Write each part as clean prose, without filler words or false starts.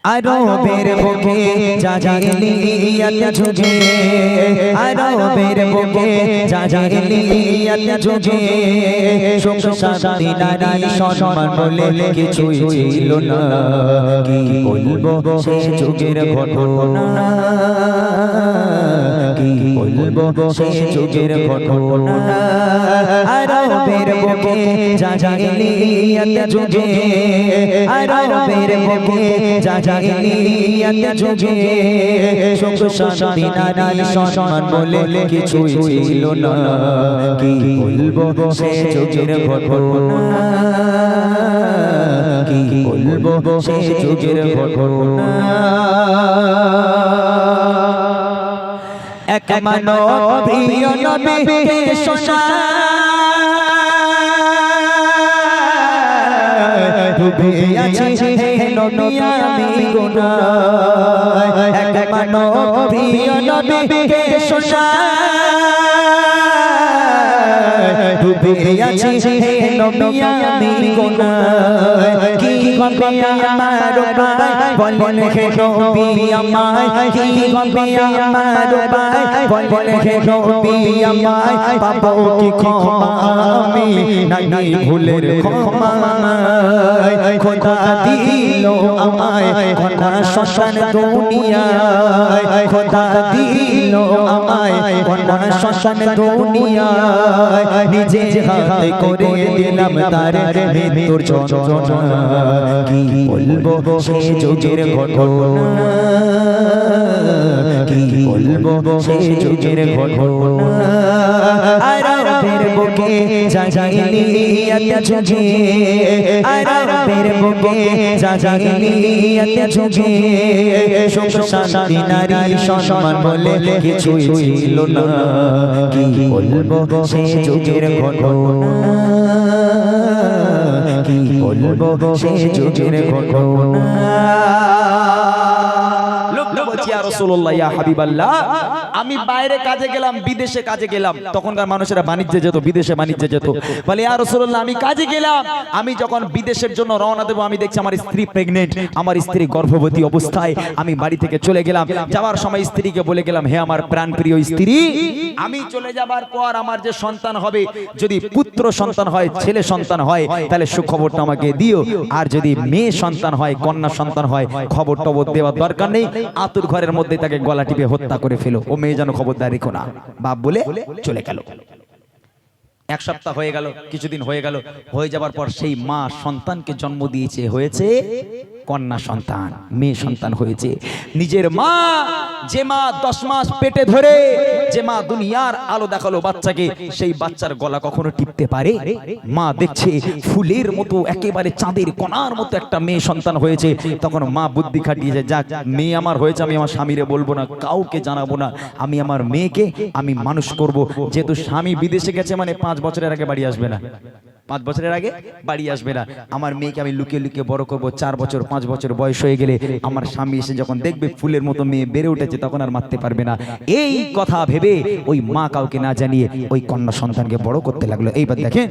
আরবের বুকে জাহিলিয়াত যুগে, আরবের বুকে জাহিলিয়াত যুগে সুখ শান্তি নারী সম্মান বলে কিছুই ছিল না। কি বলবো সে যুগের ঘটনা, কি বলবো সে যুগের ঘটনা। আরবের বুকে জাহিলিয়াত যুগে, আরবের বুকে জাহিলিয়াত যুগে সুখ শান্তি নারী সম্মান বলে কিছুই ছিল না। কি বলবো সে যুগের ঘটনা, কি বলবো সে যুগের ঘটনা। এক মানব প্রিয় নবীকে শোনায়, ডুবে আছি হে নবী আমি গুনাহ। এক মানব প্রিয় নবীকে শোনায়, ডুবে আছি হে নবী আমি গুনাহ। কি হবে আমার উপায় বলেন হে নবী আমায়, কি হবে আমার উপায় বলেন হে নবী আমায়। পাবো কি ক্ষমা আমি নাই ভুলের ক্ষমা, খোদা দিল আমায় কন্যা সন্তান দুনিয়ায়, খোদা দিল আমায় কন্যা সন্তান দুনিয়ায়। নিজে হাতে করে দিলাম তার মৃত্যুর যন্ত্রণা। কি বলবো সে যুগের ঘটনা, কি বলবো সে যুগের ঘটনা। আরবের বুকে জাহিলিয়াত যুগে, আরবের বুকে জাহিলিয়াত যুগে সুখ শান্তি নারী সম্মান বলে কিছুই ছিল না। কি বলবো সে যুগের ঘটনা, কি বলবো সে যুগের ঘটনা। রাসূলুল্লাহ ইয়া হাবিবাল্লাহ, আমি বাইরে কাজে গেলাম, বিদেশে কাজে গেলাম, তখনকার মানুষেরা বাণিজ্যে যেত, বিদেশে বাণিজ্যে যেত। বলে ইয়া রাসূলুল্লাহ আমি কাজে গেলাম, আমি যখন বিদেশের জন্য রওনা দেব আমি দেখছি আমার স্ত্রী প্রেগন্যান্ট, আমার স্ত্রী গর্ভবতী অবস্থায়। আমি বাড়ি থেকে চলে গেলাম, যাওয়ার সময় স্ত্রীকে বলে গেলাম হে আমার প্রাণপ্রিয় স্ত্রী, আমি চলে যাবার পর আমার যে সন্তান হবে, যদি পুত্র সন্তান হয়, ছেলে সন্তান হয়, তাহলে সুখবরটা আমাকে দিও। আর যদি মেয়ে সন্তান হয়, কন্যা সন্তান হয়, খবর টবর দেওয়ার দরকার নেই, আতুর ঘরের মধ্যে তাকে গলা টিপে হত্যা করে ফেলো, ও মেয়ে যেন খবরদার রেখো না। বাপ বলে চলে গেল। এক সপ্তাহ হয়ে গেল, কিছুদিন হয়ে গেল, হয়ে যাবার পর সেই মা সন্তানকে জন্ম দিয়েছে, হয়েছে কন্যা সন্তান, মেয়ে সন্তান হয়েছে। নিজের মা, যে মা 10 মাস পেটে ধরে, যে মা দুনিয়ার আলো দেখালো বাচ্চাকে, সেই বাচ্চার গলা কখনো টিপতে পারে? মা দেখছে ফুলের মতো একেবারে চাঁদের কণার মতো একটা মেয়ে সন্তান হয়েছে, তখন মা বুদ্ধি খাটিয়েছে, যাক মেয়ে আমার হয়েছে, আমি আমার স্বামীরে বলবো না, কাউকে জানাবো না, আমি আমার মেয়েকে আমি মানুষ করব। যেহেতু স্বামী বিদেশে গেছে মানে 5 বছরের আগে বাড়ি আসবে না, 5 বছরের আগে বাড়ি আসবে না, আমার মেয়েকে আমি লুকিয়ে লুকিয়ে বড় করব। 4 বছর 5 বছর বয়স হয়ে গেলে আমার স্বামী এসে যখন দেখবে ফুলের মতো মেয়ে বেড়ে উঠেছে, তখন আর মারতে পারবে না। এই কথা ভেবে ওই মা কাউকে না জানিয়ে ওই কন্যা সন্তানকে বড় করতে লাগলো। এইবার দেখেন,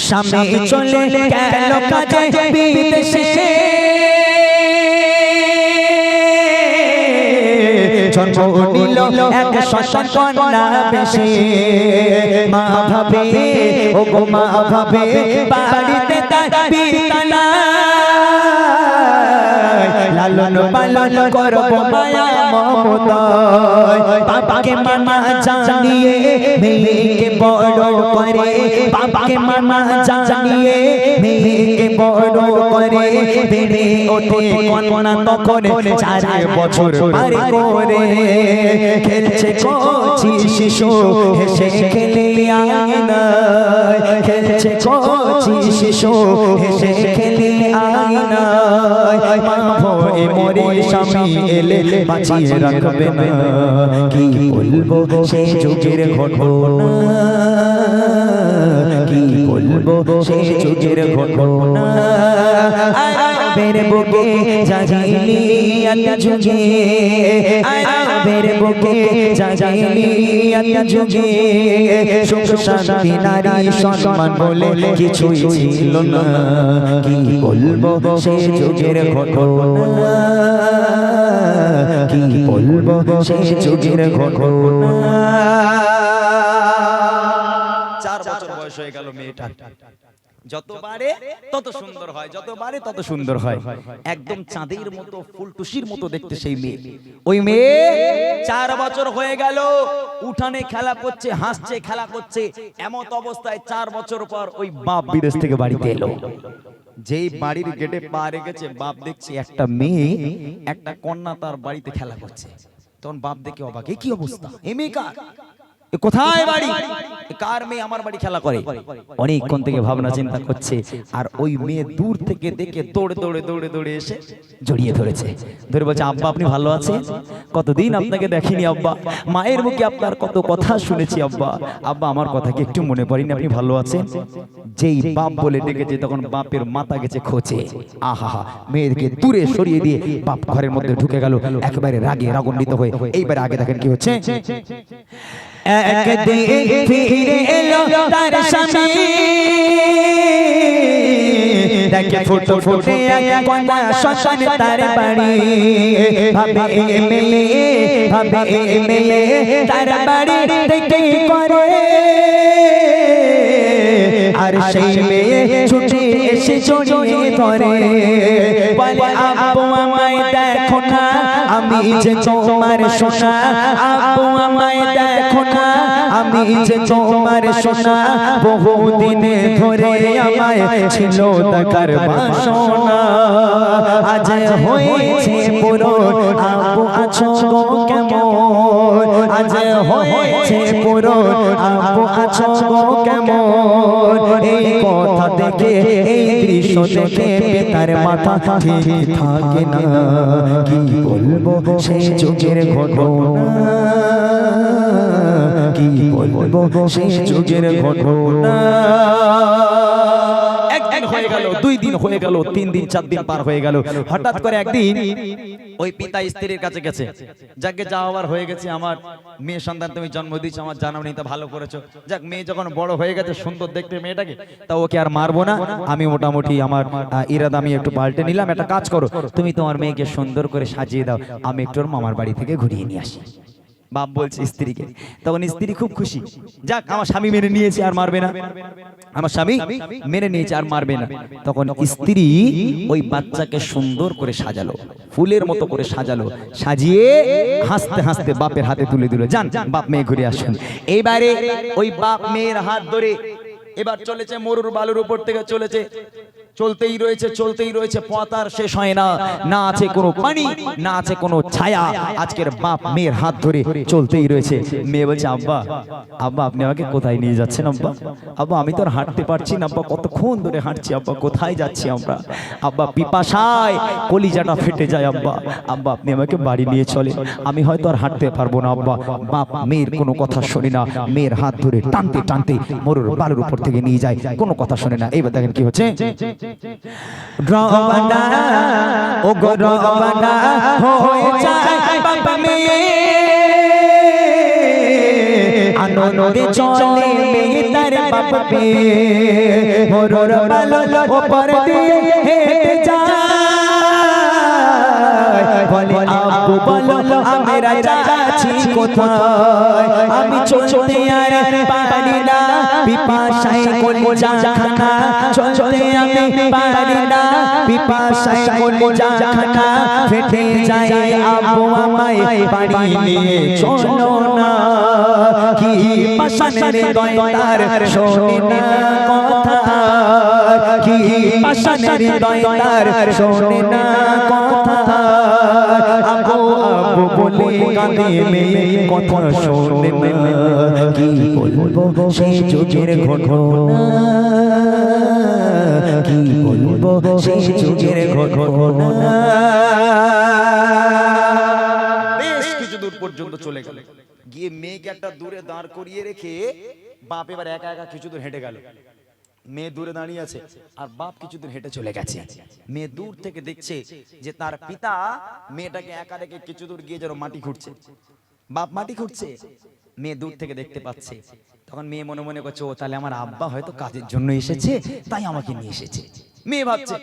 স্বামী চলে গেল কাজে বিদেশে, জন্ম নিল এক সন্তান কন্যা বেশে। মা ভাবে ও গো মা ভাবে, বাড়িতে তার পিতা নাই, লালন পালন করব মায়া মমতায়। বাবাকে মামা জানিয়ে মেয়েকে বড় করে, বাবাকে মামা জানিয়ে মেয়েকে বড় করে, বেড়ে ওঠে কন্যা তখন 4 বছর পার করে। খেলছে কচি শিশু হেসে খেলে আয়নায়, খেলছে কচি শিশু হেসে খেলে আয়নায়। মা ভয়ে মরে স্বামী এলে বাঁচিয়ে রাখবে না। কি বলবো সে যুগের ঘটনা, কি বলবো সে যুগের ঘটনা। আরবের বুকে জাহিলিয়াত যুগে আরবের বুকে জাহিলিয়াত যুগে সুখ শান্তি নারী সম্মান বলে কিছুই ছিল না কি বলবো সে যুগের ঘটনা কি বলবো সে যুগের ঘটনা 4 বছর বয়স হয়ে গেল মেয়েটা যত বাড়ে তত সুন্দর হয় যত বাড়ে তত সুন্দর হয় একদম চাঁদের মতো ফুলটুসির মতো দেখতে সেই মেয়ে ওই মেয়ে 4 বছর হয়ে গেল উঠানে খেলা করছে হাসছে খেলা করছে এমত অবস্থায় 4 বছর পর ওই বাপ বিদেশ থেকে বাড়িতে এলো যেই বাড়ির গেটে পা রেখেছে বাপ দেখছে একটা মেয়ে একটা কন্যা তার বাড়িতে খেলা করছে তখন বাপ দেখে অবাক এ কি অবস্থা এ মেয়ে কার কোথায় বাড়ি কার মেয়ে আমার বাড়ি খেলা করে অনেকক্ষণ থেকে ভাবনা চিন্তা করছে আর ওই মেয়ে দূর থেকে দেখে দৌড়ে দৌড়ে দৌড়ে দৌড়ে এসে জড়িয়ে ধরেছে ধরে বলছে আব্বা আপনি ভালো আছেন কতদিন আপনাকে দেখিনি আব্বা মায়ের মুখে আপনার কত কথা শুনেছি আব্বা আব্বা আমার কথা কি একটু মনে পড়েনি আপনি ভালো আছেন যেই বাপ বলে ডেকেছে তখন বাপের মাথা গেছে খোঁচে আহা মেয়েকে দূরে সরিয়ে দিয়ে বাপ ঘরের মধ্যে ঢুকে গেল একেবারে রাগে রাগান্বিত হয়ে এইবারে আগে দেখেন কি হচ্ছে একদিন ফিরে এলো তার স্বামী দেখে ফুটো ফুটে কন্যা শ্মশান তার বাড়ি ভাবে মেয়ে তার বাড়ি দেখে করে আর সেই মেয়ে ছুটে এসে জড়িয়ে ধরে বলে আব্বু আমায় দেখো না আমি যে তোমার সোনা আব্বু আমায় দেখো না আমি যে তোমার সোনা বহুদিনে ধরে আমায় ছিল দেখার বাসনা আজ হয়েছে পুরো আব্বু আছো গো কেমন আজ হয়েছে পুরো আব্বু আছো গো কেমন এই কথা দেখে এই দৃশ্য দেখে পিতার মাথা ঠিক থাকে না কি বলবো সেই যুগের ঘটনা কি বলবো সেই যুগের ঘটনা একদিন হয়ে গেল 2 দিন হয়ে গেল 3 দিন 4 দিন পার হয়ে গেল হঠাৎ করে একদিন ওই পিতা স্ত্রীর কাছে গেছে যাকে যা হওয়ার হয়ে গেছে আমার মেয়ে সন্তান তুমি জন্ম দিয়েছো আমার জানাও নেই তা ভালো করেছো যাক মেয়ে যখন বড় হয়ে গেছে সুন্দর দেখতে মেয়েটাকে তা ওকে আর মারবো না আমি মোটামুটি আমার ইরাদা আমি একটু পাল্টে নিলাম একটা কাজ করো তুমি তোমার মেয়েকে সুন্দর করে সাজিয়ে দাও আমি একটু ওর মামার বাড়ি থেকে ঘুরিয়ে নিয়ে আসি বাপ বলছে স্ত্রীকে তখন স্ত্রী খুব খুশি যাক আমার স্বামী মেনে নিয়েছে আর মারবে না আমার স্বামী মেনে নিয়েছে আর মারবে না তখন স্ত্রী ওই বাচ্চাকে সুন্দর করে সাজালো ফুলের মতো করে সাজালো সাজিয়ে হাসতে হাসতে বাপের হাতে তুলে দিল যান বাপ মেয়ে ঘুরে আসুন এইবারে ওই বাপ মেয়ের হাত ধরে এবার চলেছে মরুর বালুর উপর থেকে চলেছে চলতেই রয়েছে পথ আর শেষ হয় না না আছে কোনো পানি না আছে কোনো ছায়া আজকের বাপ মেয়ের হাত ধরে চলতেই রয়েছে মেয়ে বলছে আব্বা আব্বা আপনি আমাকে কোথায় নিয়ে যাচ্ছেন আব্বা আব্বা আমি তো আর হাঁটতে পারছি না আব্বা কতক্ষণ ধরে হাঁটছি আব্বা কোথায় যাচ্ছি আমরা আব্বা পিপাসায় কলিজাটা ফেটে যায় আব্বা আব্বা আপনি আমাকে বাড়ি নিয়ে চলে আমি হয়তো আর হাঁটতে পারবো না আব্বা বাপ মেয়ের কোনো কথা শুনি না মেয়ের হাত ধরে টানতে টানতে মরুর বালুর উপর থেকে নিয়ে যায় কোনো কথা শুনে না এইবার দেখেন কি হচ্ছে রওনা ও গো রওনা হয়ে যায় বাবা মেয়ে আনন্দে চলে মেয়ে তার বাবা পেয়ে মরুর বালুর উপর দিয়ে হেঁটে যায় বলে আব্বু বলো আমরা যাচ্ছি কোথায় আমি চলতে আর পারি না পিপাসায় কলিজা খানা চলতে আমি পারি না পিপাসায় কলিজা খানা ফেটে যায় আব্বু আমায় বাড়ি নিয়ে চলো না কি পাশানের দয়ার শোনে না কথা কি পাশানের দয়ার শোনে না কথা আব্বু আব্বু বলে কাঁদে মেয়ে কথা শোনে না কি বলবো সেই যুগের ঘটনা কি বলবো সেই যুগের ঘটনা বেশ কিছু দূর পর্যন্ত চলে গেল গিয়ে মেয়েকে একটা দূরে দাঁড় করিয়ে রেখে বাপ এবার একা একা কিছু দূর হেঁটে গেল মেয়ে দূরে দাঁড়িয়ে আছে আর বাপ কিছুদূর হেঁটে চলে গেছে। মেয়ে দূর থেকে দেখছে যে তার পিতা মেয়েটাকে একা রেখে কিছু দূর গিয়ে যেন মাটি খুঁড়ছে। বাপ মাটি খুঁড়ছে, মেয়ে দূর থেকে দেখতে পাচ্ছে। তখন মেয়ে মনে মনে করছে, ও তাহলে আমার আব্বা হয়তো কাজের জন্য এসেছে, তাই আমাকে নিয়ে এসেছে, মেয়ে ভাবছে।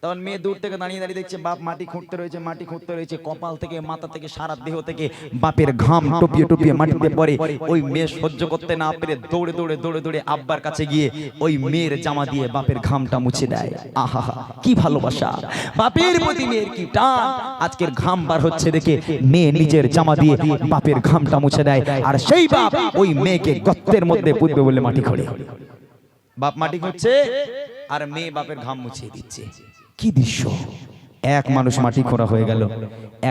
তখন মেয়ে দূর থেকে দাঁড়িয়ে দাঁড়িয়ে দেখছে বাপ মাটি খুঁড়তে রয়েছে, মাটি খুঁড়তে রয়েছে। কপাল থেকে, মাথা থেকে, সারা দেহ থেকে বাপের ঘাম টপিয়ে টপিয়ে মাটিতে পড়ে। ওই মেয়ে সহ্য করতে না পেরে দৌড়ে দৌড়ে দৌড়ে দৌড়ে আব্বার কাছে গিয়ে ওই মেয়ের জামা দিয়ে বাপের ঘামটা মুছে দেয়। আহা, কি ভালোবাসা, বাপের প্রতি মেয়ের কি টান। আজকের ঘাম বার হচ্ছে দেখে মেয়ে নিজের জামা দিয়ে বাপের ঘামটা মুছে দেয়। আর সেই বাপ ওই মেয়েকে গর্তের মধ্যে পুঁতবে বলে মাটি খোঁড়ে। বাপ মাটি খুঁড়ছে আর মেয়ে বাপের ঘাম মুছিয়ে দিচ্ছে। কি দৃশ্য! এক মানুষ মাটি খোঁড়া হয়ে গেল।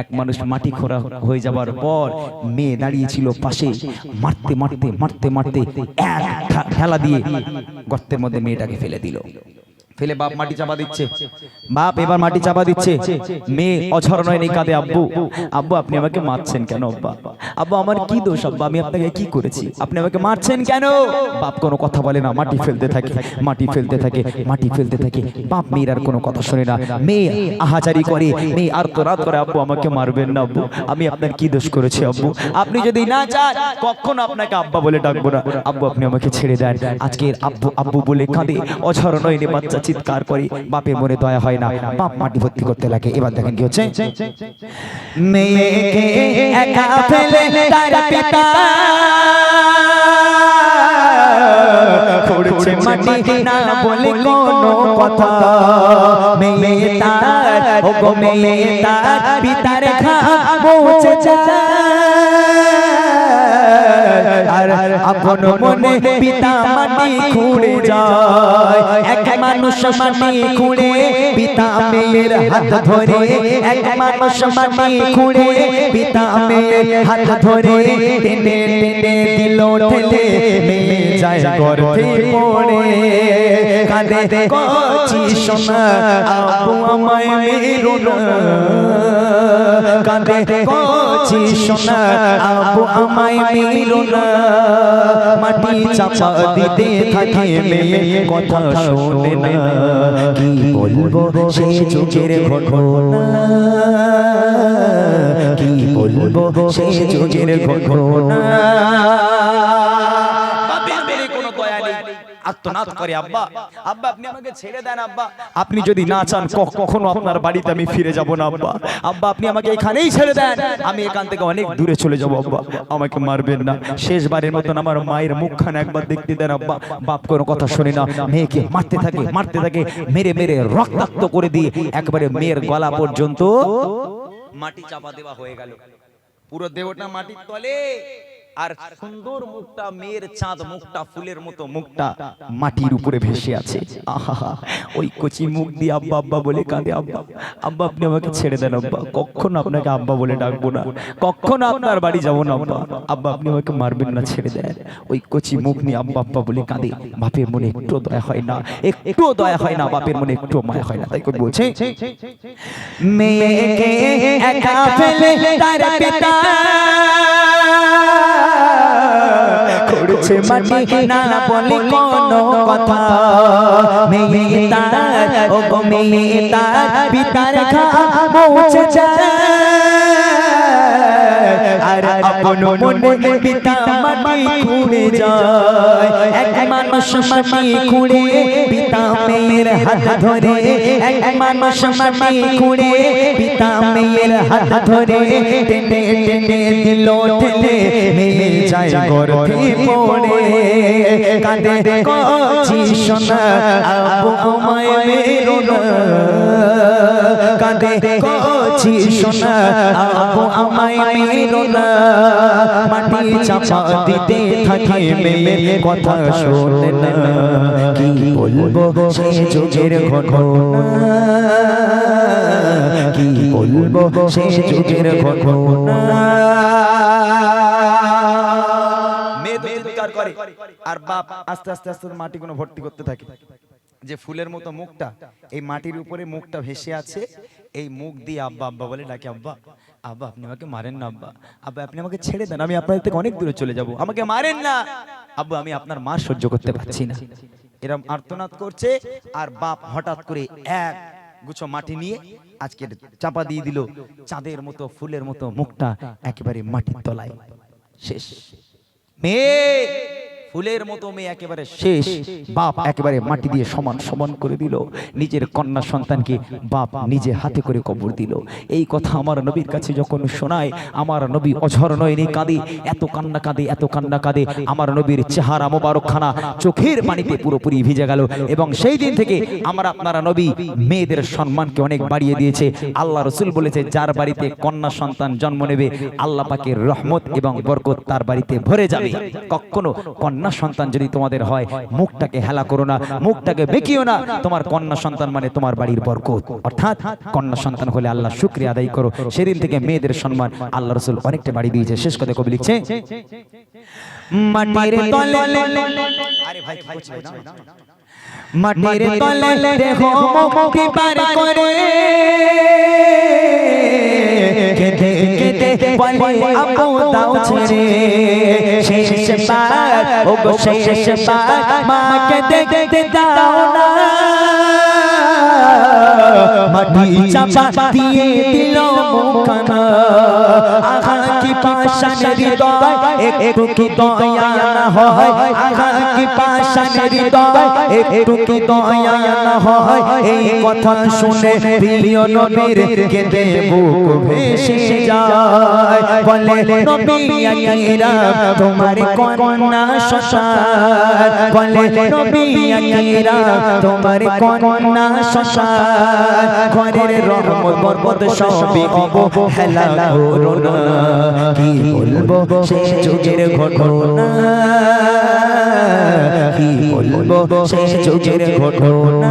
এক মানুষ মাটি খোঁড়া হয়ে যাবার পর মেয়ে দাঁড়িয়ে ছিল পাশে। মারতে মারতে মারতে মারতে এক ঠেলা দিয়ে গর্তের মধ্যে মেয়েটাকে ফেলে দিল। ফেলে বাপ মাটি চাপা দিচ্ছে। বাপ এবার মাটি চাপা দিচ্ছে। মেয়ে অঝর নয় নেই কাঁদে, আব্বু আব্বু আপনি আমাকে মারছেন কেন? আব্বা আব্বা আমার কি দোষ আব্বা, আমি আপনাকে কি করেছি, আপনি আমাকে মারছেন কেন? বাপ কোনো কথা বলে না, মাটি ফেলতে থাকে, মাটি ফেলতে থাকে, মাটি ফেলতে থাকে। বাপ মেয়ের আর কোনো কথা শোনে না। মেয়ে আহাজারি করে, মেয়ে আর তো রাত করে, আব্বু আমাকে মারবেন না আব্বু, আমি আপনার কি দোষ করেছি আব্বু, আপনি যদি না চান কখনো আপনাকে আব্বা বলে ডাকবো না, আব্বু আপনি আমাকে ছেড়ে দেন। আজকে আব্বু আব্বু বলে কাঁদে, অঝর নয় নে বাচ্চা চিৎকার করে। বাপের মনে দয়া হয় না, বাপ মাটি ভর্তি করতে লাগে। এবার দেখেন কি হচ্ছে। মেয়েকে একা ফেলে তার পিতা খুঁড়ছে মাটি না বলে কোনো কথা। মেয়ে তার, ও গো মেয়ে তার পিতার ঘাম মুছে যায়। আর আপন মনে পিতা মাটি খুঁড়ে যায়। এক মানুষ মাটি খুঁড়ে পিতা মেয়ের হাত ধরে, এক মানুষ মাটি খুঁড়ে পিতা মেয়ের হাত ধরে টেনে টেনে দিল ঠেলে মেয়ে যায় গর্ভে পড়ে। কাঁদে কচি সোনা আব্বু আমায় মেরো না, কাঁদে কচি সোনা আব্বু আমায় মেরো না। মাটি চাপা দিতে থাকে মেয়ে কথা শোনে না। কি বলবো সে যুগের ঘটনা, কি বলবো সে যুগের ঘটনা। আত্মনাদ করে, আব্বা আব্বা আপনি আমাকে ছেড়ে দেন আব্বা, আপনি যদি না চান কখনো আপনার বাড়িতে আমি ফিরে যাব না আব্বা, আব্বা আপনি আমাকে এখানেই ছেড়ে দেন, আমি এখান থেকে অনেক দূরে চলে যাব আব্বা, আমাকে মারবেন না, শেষবারের মতন আমার মায়ের মুখখানা একবার দেখতে দেন আব্বা। বাপ কোনো কথা শুনে না, মেয়েকে মারতে থাকে মারতে থাকে, মেরে মেরে রক্তাক্ত করে দিয়ে একবারে মেয়ের গলা পর্যন্ত মাটি চাপা দেওয়া হয়ে গেল। পুরো দেহটা মাটির তলে, আর সুন্দর মুখটা, মেয়ের চাঁদ মুখটা, ফুলের মতো মুখটা মাটির উপরে ভেসে আছে। আহা, ওই কচি মুখ দিয়ে আব্বা আব্বা বলে কাঁদে। আব্বা আব্বা আপনি আমাকে ছেড়ে দেন আব্বা, কখনো আপনাকে আব্বা বলে ডাকবো না, কখনো আপনার বাড়ি যাবো না আব্বা, আব্বা আপনি আমাকে মারবেন না, ছেড়ে দেন। ওই কচি মুখ নিয়ে আব্বা আব্বা বলে কাঁদে। বাপের মনে একটু দয়া হয় না, একটু দয়া হয় না, বাপের মনে একটু মায়া হয় না। তাই করে বলছে, মেয়েকে একা ফেলে তার পিতা খুঁড়ছে মাটি না বলে কোনো কথা। মেয়ে তার, ও গো মেয়ে তার পিতার ঘাম মুছে যায়। আর আপন মনে পিতা মাটি খুঁড়ে যায়। এক মানুষ মাটি খুঁড়ে পিতা মেয়ের হাত ধরে, এক মানুষ মাটি খুঁড়ে পিতা মেয়ের হাত ধরে টেনে টেনে দিল ঠেলে মেয়ে যায় গর্ভে পড়ে। কাঁদে কচি সোনা আব্বু আমায় মেরো না, কাঁদে কচি সোনা আব্বু আমায় মেরো না। মাটি চাপা দিতে থাকে মেয়ে কথা শোনে না। কি বলবো সে যুগের ঘটনা, কি বলবো সে যুগের ঘটনা। আর বাপ আস্তে আস্তে আস্তে মাটি কোনো ভর্তি করতে থাকে। যে ফুলের মতো মুখটা, এই মাটির উপরে মুখটা ভেসে আছে, এই মুখ দিয়ে আব্বা আব্বা বলে ডাকে। আব্বা আব্বা আপনি আমাকে মারেন না আব্বা, আব্বা আপনি আমাকে ছেড়ে দেন, আমি আপনার থেকে অনেক দূরে চলে যাব, আমাকে মারেন না আব্বা, আমি আপনার মার সহ্য করতে পারছি না। এরকম আর্তনাদ করছে, আর বাপ হঠাৎ করে এক গুছো মাটি নিয়ে আজকে চাপা দিয়ে দিল, চাঁদের মতো ফুলের মতো মুখটা একেবারে মাটির তলায় শেষ। মেয়ে ফুলের মতো মেয়ে একেবারে শেষ, বাপ একেবারে মাটি দিয়ে সমান সমান করে দিল। নিজের কন্যা সন্তানকে বাপ নিজে হাতে করে কবর দিল। এই কথা আমার নবীর কাছে যখন শোনায়, আমার নবী অঝর নয়নে কাঁদে, এত কান্না কাঁদে, এত কান্না কাঁদে। আমার নবীর চেহারা মোবারকখানা চোখের পানিতে পুরোপুরি ভিজে গেল। এবং সেই দিন থেকে আমরা আপনারা নবী মেয়েদের সম্মানকে অনেক বাড়িয়ে দিয়েছে। আল্লাহ রসুল বলেছে, যার বাড়িতে কন্যা সন্তান জন্ম নেবে আল্লাহ পাকের রহমত এবং বরকত তার বাড়িতে ভরে যাবে। কখনো কন্যা সন্তান যদি তোমাদের হয়, মুখটাকে হেলা করো না, মুখটাকে বেঁকিও না। তোমার কন্যা সন্তান মানে তোমার বাড়ির বরকত। অর্থাৎ কন্যা সন্তান হলে আল্লাহ শুকরিয়া আদায় করো। সেদিন থেকে মেয়েদের সম্মান আল্লাহ রসুল অনেকটা বাড়ি দিয়েছে। শেষ কথা কবি লিখছে, মাটির তলে, আরে ভাই কি করছিস? মাটির তলে দেহ মুক্তি পার করে, কেঁদে কেঁদে বলে আপু দাও ছেড়ে, শেষবার ও গো শেষবার মাকে দেখতে দাও না। মাটি চাপা দিয়ে দিল মুখানা, আহা কি পাষাণের হৃদয়, একটু কি দয়া না হয়, আহা কি পাষাণের হৃদয়, একটু কি দয়া না হয়। এই কথা শুনে প্রিয় নবীর কেঁদে বুক ভেসে যায়। বলে নবী আকরাম তোমার কন্যা শ্মশান, বলে নবী আকরাম তোমার কন্যা শ্মশান। ঘরের রহমত বরকত সবই অবহেলা করো না। কি বলবো সে যুগের ঘটনা, কি বলবো সে যুগের ঘটনা।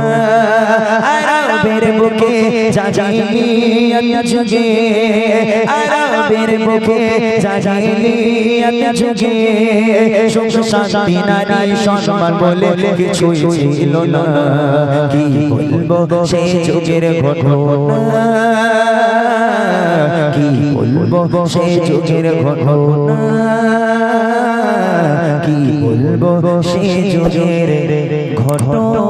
আরবের বুকে জাহিলিয়াত যুগে, আরবের বুকে জাহিলিয়াত যুগে সুখ শান্তি নারী সম্মান বলে কিছুই ছিল না। কি বলবো সে যুগের ঘটনা, কি বলবো সে যুগের ঘটনা, কি বলবো সে যুগের ঘটনা।